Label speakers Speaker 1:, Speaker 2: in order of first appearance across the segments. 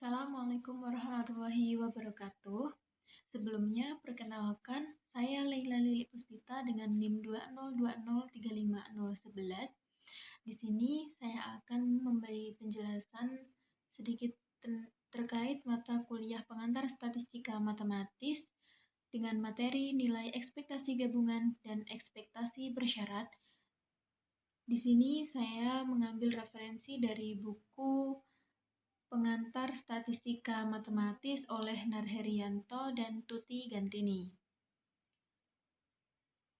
Speaker 1: Assalamualaikum warahmatullahi wabarakatuh. Sebelumnya, perkenalkan, saya Leila Lili Puspita dengan NIM 2020350111. Di sini saya akan memberi penjelasan sedikit terkait mata kuliah pengantar statistika matematis dengan materi nilai ekspektasi gabungan dan ekspektasi bersyarat. Di sini saya mengambil referensi dari buku Pengantar Statistika Matematis oleh Narherianto dan Tuti Gantini.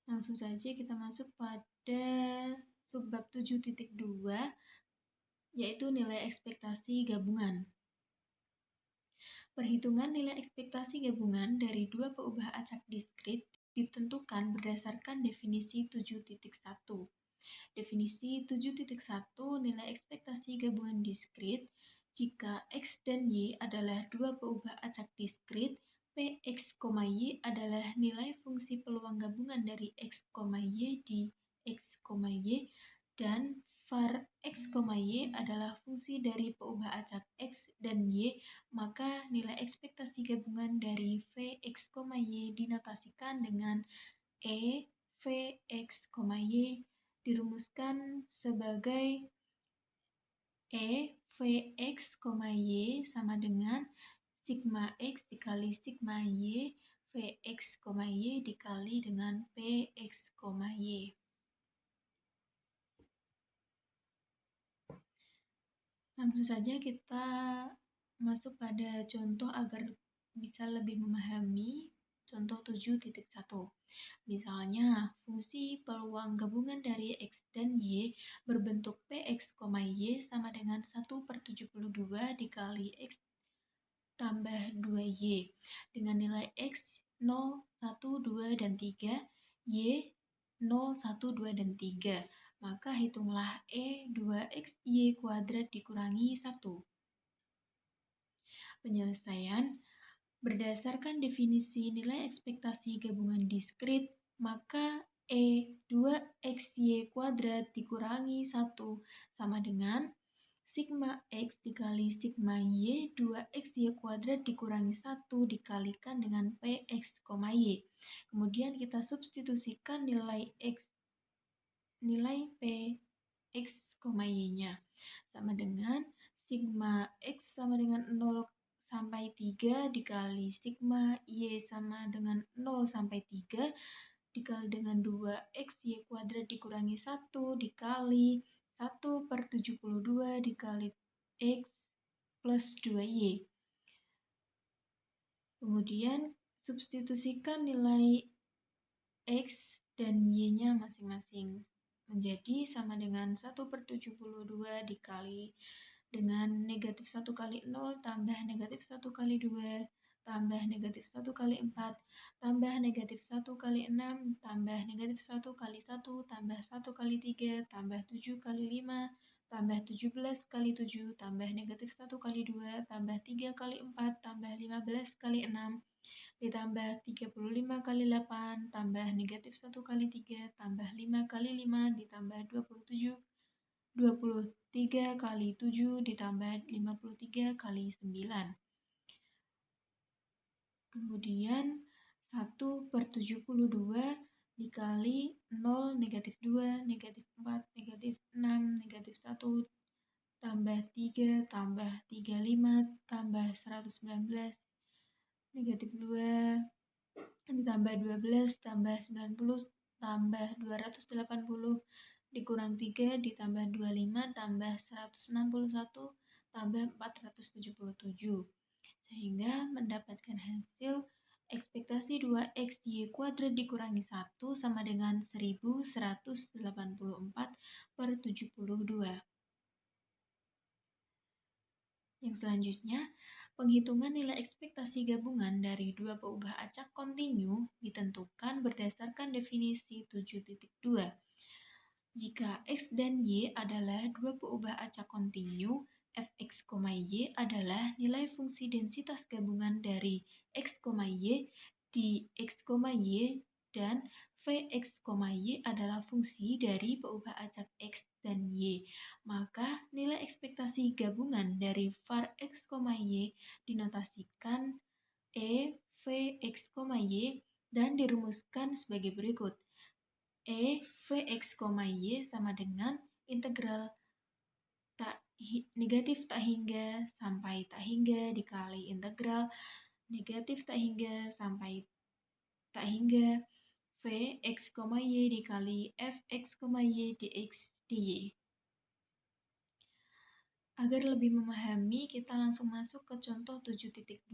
Speaker 1: Langsung saja kita masuk pada subbab 7.2, yaitu nilai ekspektasi gabungan. Perhitungan nilai ekspektasi gabungan dari dua peubah acak diskrit ditentukan berdasarkan definisi 7.1. Definisi 7.1 nilai ekspektasi gabungan diskrit jika X dan Y adalah dua peubah acak diskrit, Px, Y adalah nilai fungsi peluang gabungan dari X, Y di X, Y, dan var X, Y adalah fungsi dari peubah acak X dan Y, maka nilai ekspektasi gabungan dari Vx, Y dinotasikan dengan E, Vx, Y dirumuskan sebagai E, Vx, Y sama dengan sigma X dikali sigma Y, Vx, Y dikali dengan Px, Y. Langsung saja kita masuk pada contoh agar bisa lebih memahami contoh 7.1. Misalnya, fungsi peluang gabungan dari X dan Y berbentuk Px, Y sama dengan 1/72 dikali X tambah 2Y dengan nilai X 0, 1, 2, dan 3, Y 0, 1, 2, dan 3. Maka hitunglah E 2XY kuadrat dikurangi 1. Penyelesaian berdasarkan definisi nilai ekspektasi gabungan diskrit, maka E 2XY kuadrat dikurangi 1 sama dengan sigma X dikali sigma Y 2XY kuadrat dikurangi 1 dikalikan dengan Px, Y. Kemudian kita substitusikan nilai Px, Y-nya sama dengan sigma X sama dengan 0 sampai 3 dikali sigma Y sama dengan 0 sampai 3 dikali dengan 2XY kuadrat dikurangi 1 dikali 1/72 dikali X plus 2Y. Kemudian substitusikan nilai X dan Y-nya masing-masing menjadi sama dengan 1/72 dikali dengan negatif 1 kali 0 tambah negatif 1 kali 2 tambah negatif 1 kali 4 tambah negatif 1 kali 6 tambah negatif 1 kali 1 tambah 1 kali 3 tambah 7 kali 5 tambah 17 kali 7 tambah negatif 1 kali 2 tambah 3 kali 4 tambah 15 kali 6 ditambah 35 kali 8 tambah negatif 1 kali 3 tambah 5 kali 5 ditambah 23 kali 7 ditambah 53 kali 9. Kemudian 1/72 dikali 0, negatif 2, negatif 4, negatif 6, negatif 1, tambah 3, tambah 35, tambah 119, negatif 2, ditambah 12, tambah 90, tambah 280, dikurang 3, ditambah 25, tambah 161, tambah 477. Sehingga mendapatkan hasil ekspektasi 2XY kuadrat dikurangi 1 sama dengan 1184/72. Yang selanjutnya, penghitungan nilai ekspektasi gabungan dari dua peubah acak kontinu ditentukan berdasarkan definisi 7.2. Jika X dan Y adalah dua peubah acak kontinu, Fx, Y adalah nilai fungsi densitas gabungan dari X, Y di X, Y dan Vx, Y adalah fungsi dari peubah acak X dan Y. Maka nilai ekspektasi gabungan dari var X, Y dinotasikan E, Vx, Y dan dirumuskan sebagai berikut. E, Vx, Y sama dengan integral negatif tak hingga sampai tak hingga dikali integral negatif tak hingga sampai tak hingga V x, Y dikali f x, Y dx dy. Agar lebih memahami, kita langsung masuk ke contoh 7.2.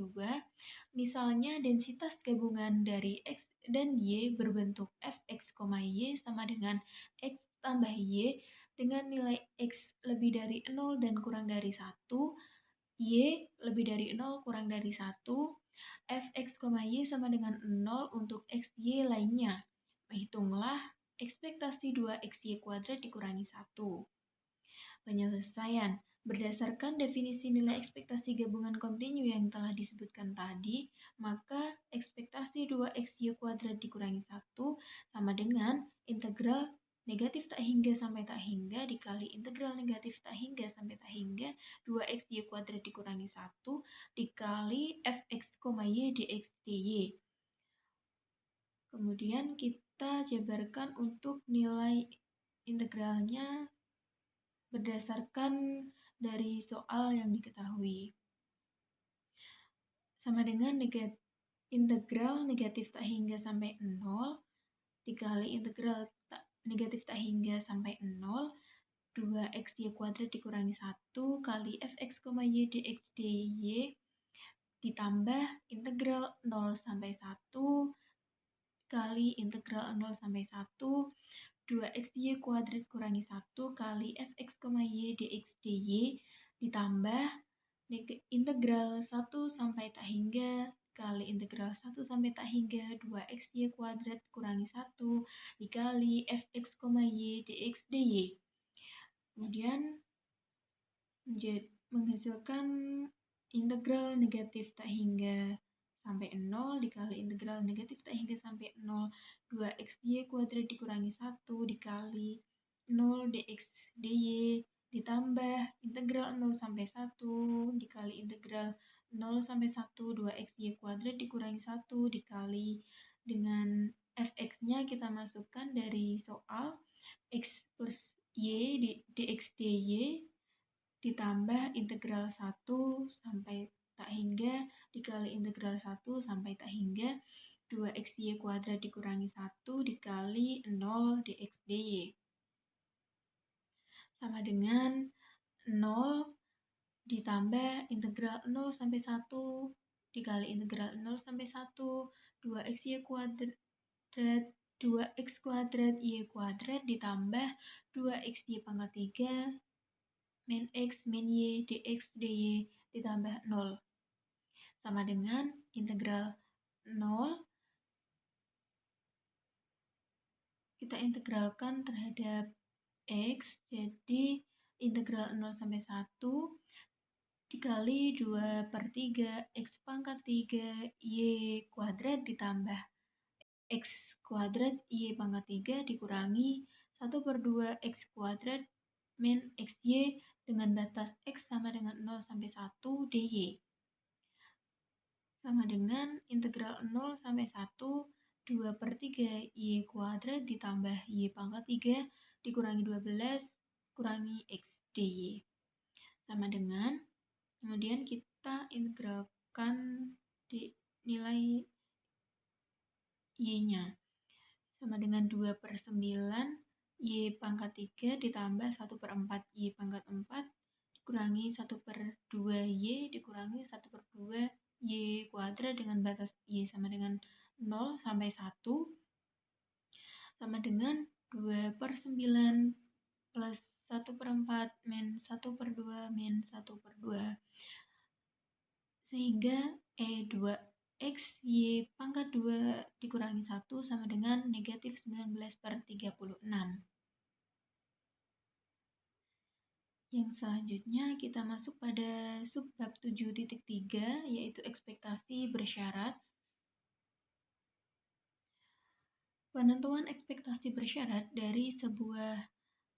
Speaker 1: Misalnya densitas gabungan dari X dan Y berbentuk Fx, Y sama dengan X tambah Y dengan nilai X lebih dari 0 dan kurang dari 1, Y lebih dari 0 kurang dari 1, Fx, Y sama dengan 0 untuk XY lainnya. Hitunglah ekspektasi 2XY kuadrat dikurangi 1. Penyelesaian. Berdasarkan definisi nilai ekspektasi gabungan kontinu yang telah disebutkan tadi, maka ekspektasi 2XY kuadrat dikurangi 1 sama dengan integral negatif tak hingga sampai tak hingga dikali integral negatif tak hingga sampai tak hingga 2XY kuadrat dikurangi 1 dikali Fx, Y dx dy. Kemudian kita jabarkan untuk nilai integralnya berdasarkan dari soal yang diketahui. Sama dengan integral negatif tak hingga sampai 0 dikali integral negatif tak hingga sampai 0, 2XY kuadrat dikurangi 1 kali Fx, Y dx dy ditambah integral 0 sampai 1 kali integral 0 sampai 1 2XY kuadrat kurangi 1 kali Fx, Y dx dy ditambah integral 1 sampai tak hingga kali integral 1 sampai tak hingga 2XY kuadrat kurangi 1 dikali Fx, Y dx dy. Kemudian menghasilkan integral negatif tak hingga sampai 0 dikali integral negatif tak hingga sampai 0 2XY kuadrat dikurangi 1 dikali 0 dx dy ditambah integral 0 sampai 1 dikali integral 0 sampai 1 2XY kuadrat dikurangi 1 dikali dengan fx-nya kita masukkan dari soal x plus y dx dy ditambah integral 1 sampai tak hingga dikali integral 1 sampai tak hingga 2XY kuadrat dikurangi 1 dikali 0 dx dy. Sama dengan 0 ditambah integral 0 sampai 1 dikali integral 0 sampai 1 2XY kuadrat 2x kuadrat y kuadrat ditambah 2XY pangkat 3 min x min y dx dy ditambah 0 sama dengan integral 0 kita integralkan terhadap x, jadi integral 0 sampai 1 dikali 2/3 x pangkat 3 y kuadrat ditambah x kuadrat y pangkat 3 dikurangi 1/2 x kuadrat min xy dengan batas x sama dengan 0 sampai 1 dy. Sama dengan integral 0 sampai 1 2/3 y kuadrat ditambah y pangkat 3 dikurangi 12 kurangi x dy. Sama dengan, kemudian kita integralkan di nilai y-nya. Sama dengan 2/9 y pangkat 3 ditambah 1/4 y pangkat 4 dikurangi 1/2 y dikurangi 1/2 y kuadrat dengan batas y sama dengan 0 sampai 1 sama dengan 2/9 plus 1/4 min 1/2 min 1/2 sehingga E2x y pangkat 2 dikurangi 1 sama dengan negatif 19/36. Yang selanjutnya kita masuk pada subbab 7.3 yaitu ekspektasi bersyarat. Penentuan ekspektasi bersyarat dari sebuah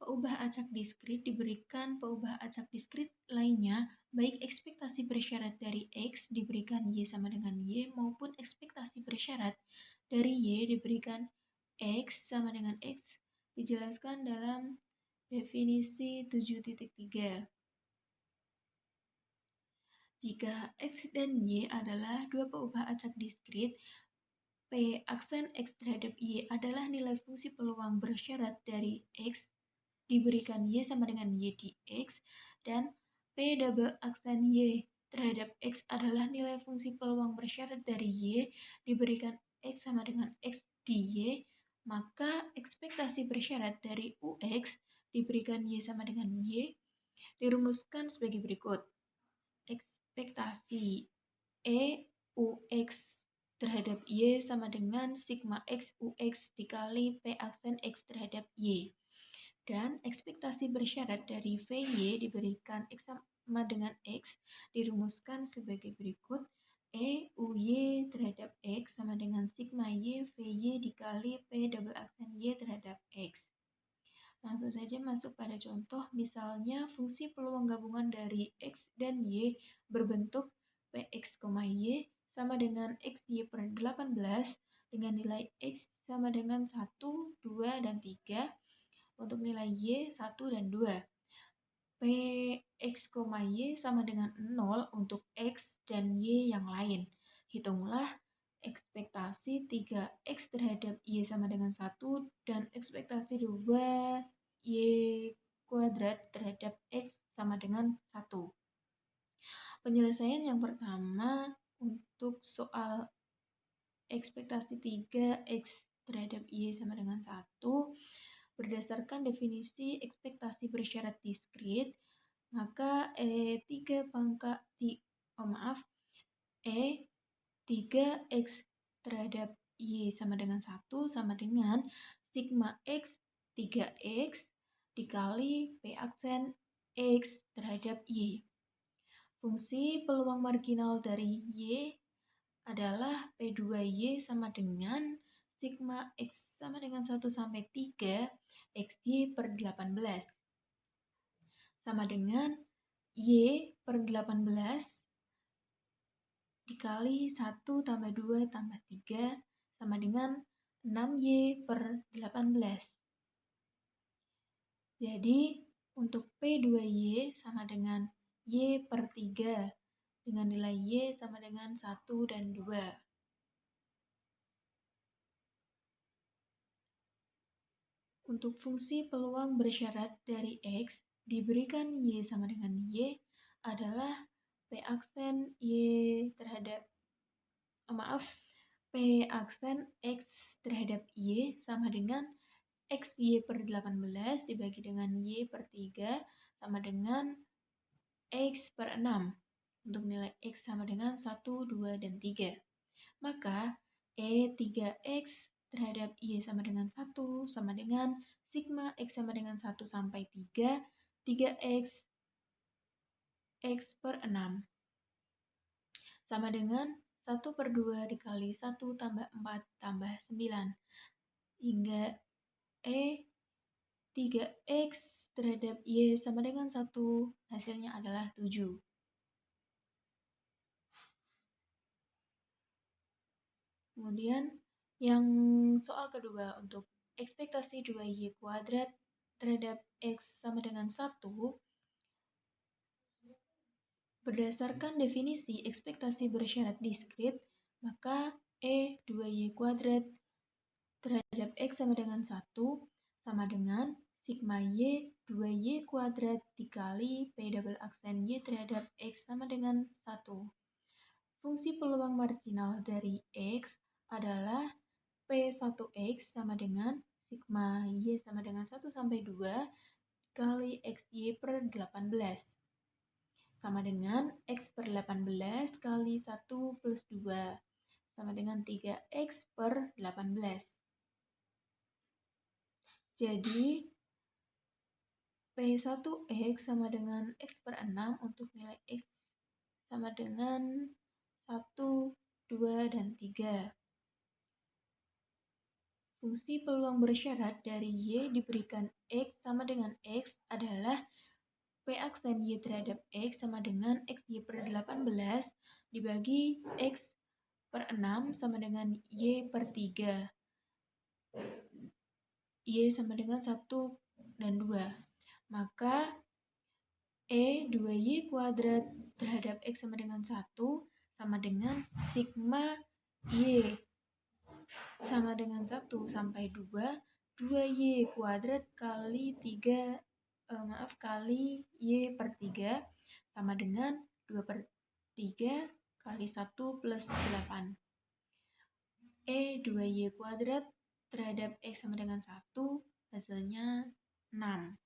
Speaker 1: peubah acak diskrit diberikan peubah acak diskrit lainnya, baik ekspektasi bersyarat dari X diberikan Y sama dengan Y maupun ekspektasi bersyarat dari Y diberikan X sama dengan X, dijelaskan dalam definisi 7.3. Jika X dan Y adalah dua peubah acak diskrit, P aksen X terhadap Y adalah nilai fungsi peluang bersyarat dari X diberikan Y sama dengan Y di X, dan P double aksen Y terhadap X adalah nilai fungsi peluang bersyarat dari Y diberikan X sama dengan X di Y, maka ekspektasi bersyarat dari UX diberikan Y sama dengan Y dirumuskan sebagai berikut. Ekspektasi EUX terhadap Y sama dengan sigma XUX dikali P aksen X terhadap Y. Dan ekspektasi bersyarat dari VY diberikan X sama dengan X dirumuskan sebagai berikut. EUY terhadap X sama dengan sigma Y VY dikali P double aksen Y terhadap X. Langsung saja masuk pada contoh, misalnya fungsi peluang gabungan dari X dan Y berbentuk Px, Y sama dengan XY per 18 dengan nilai X sama dengan 1, 2, dan 3 untuk nilai Y 1 dan 2. Px, Y sama dengan 0 untuk X dan Y yang lain. Hitunglah ekspektasi 3X terhadap Y sama dengan 1 dan ekspektasi 2Y kuadrat terhadap X sama dengan 1. Penyelesaian yang pertama untuk soal ekspektasi 3X terhadap Y sama dengan 1, berdasarkan definisi ekspektasi bersyarat diskrit, maka E3 pangkat E3X terhadap Y sama dengan 1 sama dengan sigma X 3X dikali P aksen X terhadap Y. Fungsi peluang marginal dari Y adalah P2Y sama dengan sigma X sama dengan 1 sampai 3 XY per 18 sama dengan Y per 18 dikali 1 tambah 2 tambah 3 sama dengan 6Y per 18. Jadi untuk P2Y sama dengan Y per 3 dengan nilai Y sama dengan 1 dan 2. Untuk fungsi peluang bersyarat dari X diberikan Y sama dengan Y adalah P aksen Y terhadap P aksen X terhadap Y sama dengan XY per 18 dibagi dengan Y per 3 sama dengan X per 6 untuk nilai X sama dengan 1, 2, dan 3. Maka E3X terhadap Y sama dengan 1 sama dengan sigma X sama dengan 1 sampai 3, 3X X per 6 sama dengan 1 per 2 dikali 1 tambah 4 tambah 9 hingga E3X terhadap Y sama dengan 1 hasilnya adalah 7. Kemudian yang soal kedua untuk ekspektasi 2Y kuadrat terhadap X sama dengan 1, berdasarkan definisi ekspektasi bersyarat diskrit, maka E2Y kuadrat terhadap X sama dengan 1 sama dengan sigma Y 2Y kuadrat dikali P double aksen Y terhadap X sama dengan 1. Fungsi peluang marginal dari X adalah P1X sama dengan sigma Y sama dengan 1 sampai 2 kali XY per 18 sama dengan X per 18 kali 1 plus 2 sama dengan 3X per 18. Jadi P1X sama dengan X per 6 untuk nilai X sama dengan 1, 2, dan 3. Fungsi peluang bersyarat dari Y diberikan X sama dengan X adalah P aksen Y terhadap X sama dengan XY per 18 dibagi X per 6 sama dengan Y per 3. Y sama dengan 1 dan 2. Maka E2Y kuadrat terhadap X sama dengan 1 sama dengan sigma Y sama dengan 1 sampai 2, 2Y kuadrat kali 3, kali Y per 3 sama dengan 2 per 3 kali 1 plus 8. E2Y kuadrat terhadap X sama dengan 1, hasilnya 6.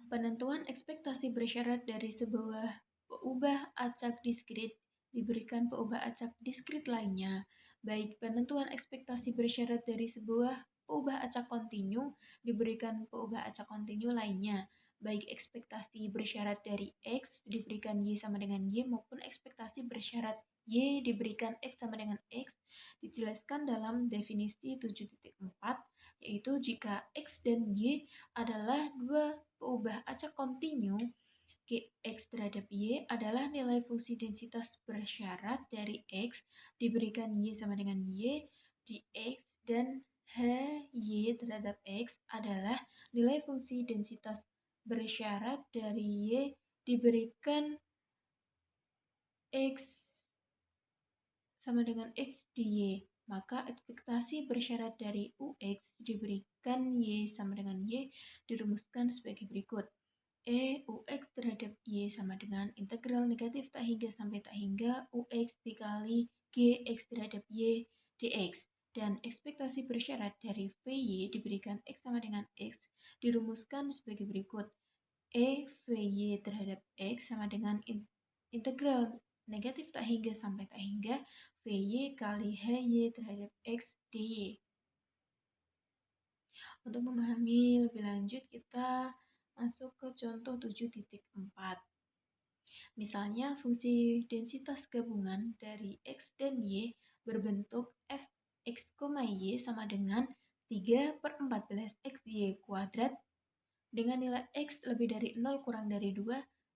Speaker 1: Penentuan ekspektasi bersyarat dari sebuah peubah acak diskrit diberikan peubah acak diskrit lainnya, baik penentuan ekspektasi bersyarat dari sebuah peubah acak kontinu diberikan peubah acak kontinu lainnya, baik ekspektasi bersyarat dari X diberikan Y sama dengan Y maupun ekspektasi bersyarat Y diberikan X sama dengan X, dijelaskan dalam definisi 7.4, yaitu jika X dan Y adalah dua peubah acak kontinu, X terhadap Y adalah nilai fungsi densitas bersyarat dari X diberikan Y sama dengan Y di X, dan HY terhadap X adalah nilai fungsi densitas bersyarat dari Y diberikan X sama dengan X di Y. Maka ekspektasi bersyarat dari UX diberikan Y sama dengan Y dirumuskan sebagai berikut. UX terhadap Y sama dengan integral negatif tak hingga sampai tak hingga UX dikali GX terhadap Y dx. Dan ekspektasi bersyarat dari VY diberikan X sama dengan X dirumuskan sebagai berikut. VY terhadap X sama dengan integral negatif tak hingga sampai tak hingga VY kali HY terhadap X dy. Untuk memahami lebih lanjut, kita masuk ke contoh 7.4. Misalnya, fungsi densitas gabungan dari X dan Y berbentuk fx, y sama dengan 3 per 14 xy kuadrat dengan nilai X lebih dari 0 kurang dari 2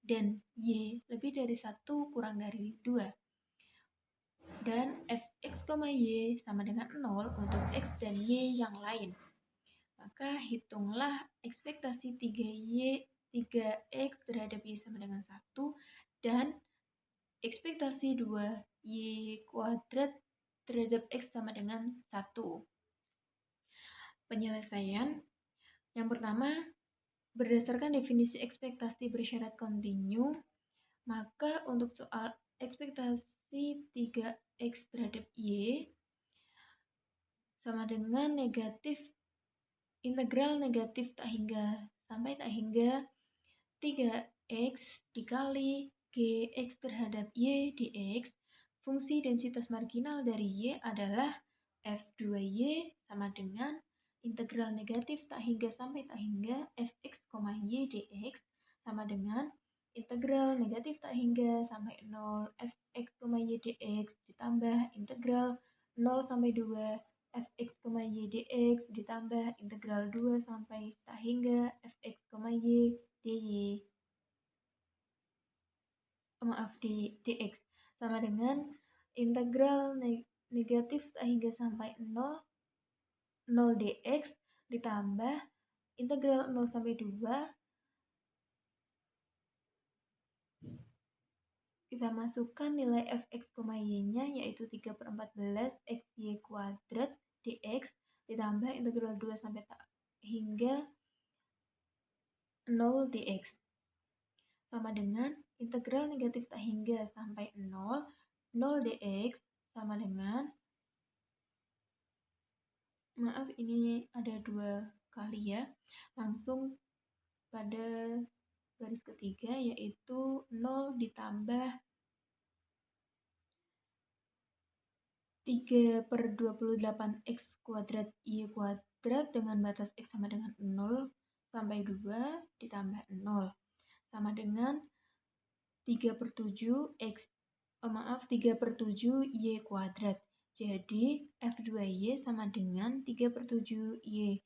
Speaker 1: dan Y lebih dari 1 kurang dari 2. Dan fx, y sama dengan 0 untuk X dan Y yang lain. Maka hitunglah ekspektasi 3X terhadap Y sama dengan 1 dan ekspektasi 2Y kuadrat terhadap X sama dengan 1. Penyelesaian yang pertama, berdasarkan definisi ekspektasi bersyarat kontinu, maka untuk soal ekspektasi 3X terhadap Y sama dengan negatif integral negatif tak hingga sampai tak hingga 3X dikali GX terhadap Y dx. Fungsi densitas marginal dari Y adalah F2Y sama dengan integral negatif tak hingga sampai tak hingga Fx, Y dx sama dengan integral negatif tak hingga sampai 0 Fx, Y dx ditambah integral 0 sampai 2 Fx, Y dx ditambah integral 2 sampai tak hingga Fx, Y dy. Dx sama dengan integral negatif tak hingga sampai 0 dx ditambah integral 0 sampai 2, kita masukkan nilai fx, y-nya yaitu 3 per 14 xy kuadrat dx ditambah integral 2 sampai tak hingga 0 dx sama dengan integral negatif tak hingga sampai 0 dx sama dengan, maaf ini ada 2 kali ya, langsung pada garis ketiga yaitu 0 ditambah 3 per 28 x kuadrat y kuadrat dengan batas x sama dengan 0 sampai 2 ditambah 0 sama dengan 3 per 7 3 per 7 y kuadrat. Jadi F2Y sama dengan 3/7Y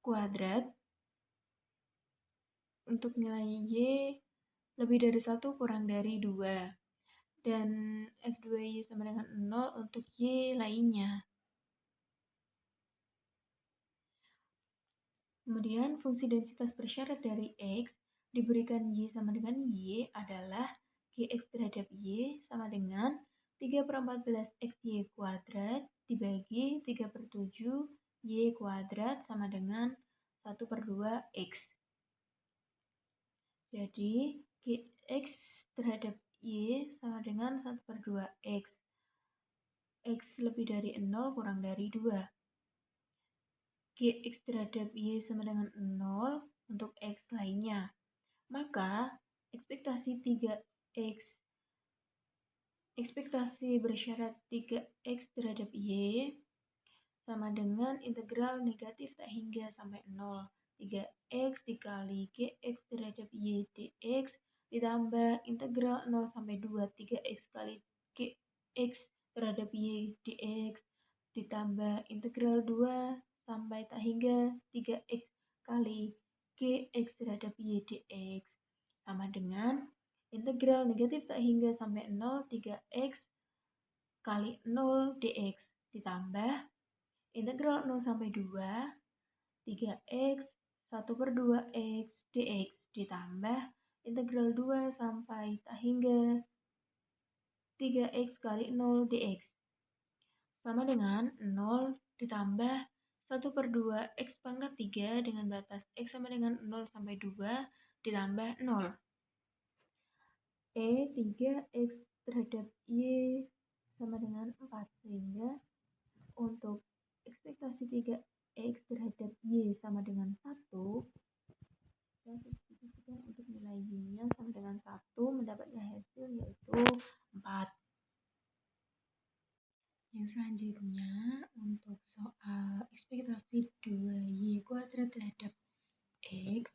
Speaker 1: kuadrat. Untuk nilai Y lebih dari 1 kurang dari 2. Dan F2Y sama dengan 0 untuk Y lainnya. Kemudian fungsi densitas bersyarat dari X diberikan Y sama dengan Y adalah Gx terhadap Y sama dengan 3/14XY kuadrat dibagi 3/7 Y kuadrat sama dengan 1/2X. Jadi Gx terhadap Y sama dengan 1/2X. X lebih dari 0 kurang dari 2. Gx terhadap Y sama dengan 0 untuk X lainnya. Maka ekspektasi bersyarat 3X terhadap Y sama dengan integral negatif tak hingga sampai 0. 3X dikali Gx terhadap Y dx ditambah integral 0 sampai 2 3X kali Gx terhadap Y dx ditambah integral 2 sampai tak hingga 3X kali Gx terhadap Y dx sama dengan integral negatif tak hingga sampai 0 3X kali 0 dx ditambah integral 0 sampai 2 3X 1/2X dx ditambah integral 2 sampai tak hingga 3X kali 0 dx sama dengan 0 ditambah 1/2X pangkat 3 dengan batas X sama dengan 0 sampai 2 ditambah 0. 3X terhadap Y sama dengan 4 sehingga untuk ekspektasi 3X terhadap Y sama dengan 1 dan substitusikan untuk nilai Y yang sama dengan 1 mendapatkan hasil yaitu 4. Yang selanjutnya untuk soal ekspektasi 2Y kuadrat terhadap X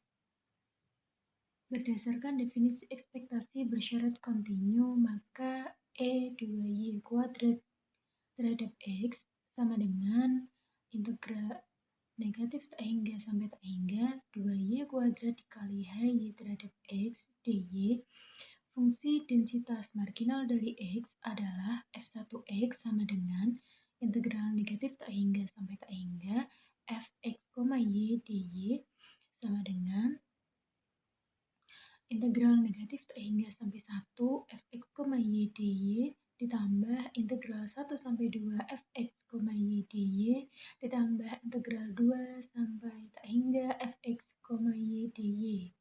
Speaker 1: berdasarkan definisi ekspektasi bersyarat kontinu, maka 2Y kuadrat terhadap X sama dengan integral negatif tak hingga sampai tak hingga 2Y kuadrat dikali HY terhadap X dy. Fungsi densitas marginal dari X adalah F1X sama dengan integral negatif tak hingga sampai tak hingga Fx, Y dy sama dengan integral negatif tak hingga sampai 1 Fx, Y dy ditambah integral 1 sampai 2 Fx, Y dy ditambah integral 2 sampai tak hingga Fx, Y dy.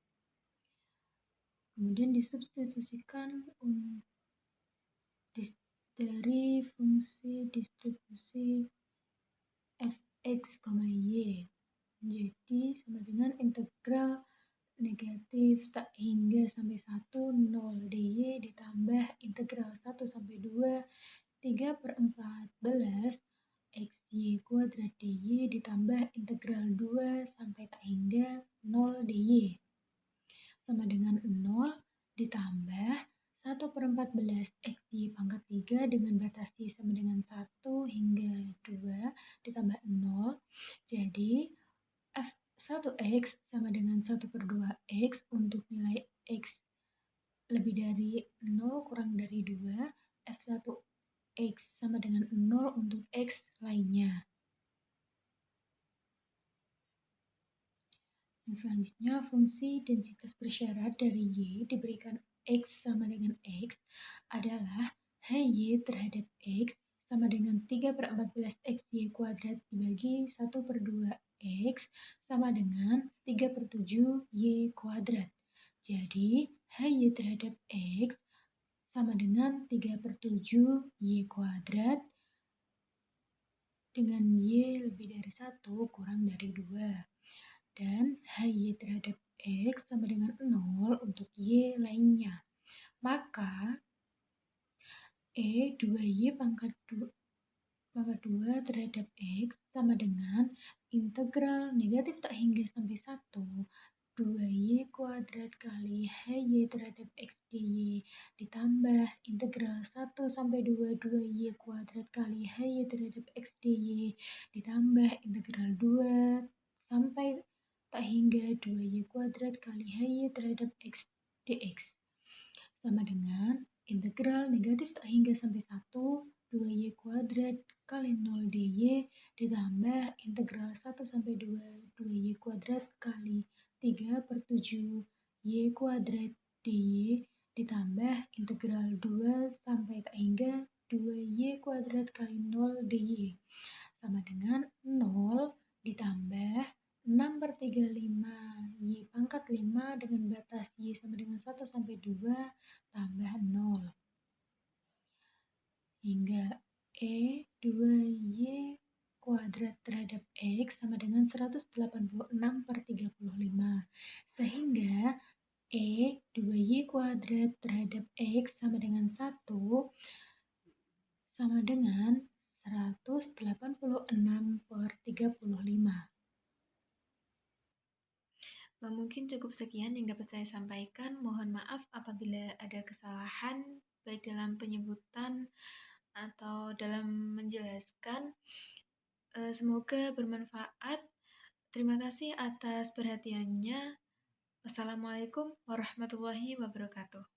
Speaker 1: Kemudian disubstitusikan dari fungsi distribusi Fx, Y. Jadi sama dengan integral negatif tak hingga sampai 1 0 dy ditambah integral 1 sampai 2 3/14 xy kuadrat dy ditambah integral 2 sampai tak hingga 0 dy sama dengan 0 ditambah 1/14 xy pangkat 3 dengan batas y sama dengan 1 hingga 2 ditambah 0. Jadi F1X sama dengan 1/2X untuk nilai X lebih dari 0 kurang dari 2. F1X sama dengan 0 untuk X lainnya. Yang selanjutnya, fungsi densitas bersyarat dari Y diberikan X sama dengan X adalah HY terhadap X sama dengan 3/14 XY kuadrat dibagi 1/2X sama dengan 3/7 Y kuadrat. Jadi, HY terhadap X sama dengan 3/7 Y kuadrat dengan Y lebih dari 1 kurang dari 2. Dan HY terhadap X sama dengan 0 untuk Y lainnya. Maka 2Y pangkat 2 terhadap X sama dengan integral negatif tak hingga sampai 1 2Y kuadrat kali HY terhadap X dy ditambah integral 1
Speaker 2: sampai 2y kuadrat kali HY terhadap X dy ditambah integral 2 sampai tak hingga 2y kuadrat kali HY terhadap X dx sama dengan integral negatif tak hingga sampai 1 2y kuadrat kali 0 dy ditambah integral 1 sampai 2 2y kuadrat kali 3 per 7 y kuadrat dy ditambah integral 2 sampai tak hingga 2y kuadrat kali 0 dy sama dengan 0 ditambah 6 per 35 y pangkat 5 dengan batas y sama dengan 1 sampai 2 tambah 0 hingga 2y kuadrat terhadap X sama dengan 186 per 35 sehingga 2y kuadrat terhadap X sama dengan 1 sama dengan 186 per 35.
Speaker 1: Mungkin cukup sekian yang dapat saya sampaikan. Mohon maaf apabila ada kesalahan baik dalam penyebutan atau dalam menjelaskan. Semoga bermanfaat. Terima kasih atas perhatiannya. Wassalamualaikum warahmatullahi wabarakatuh.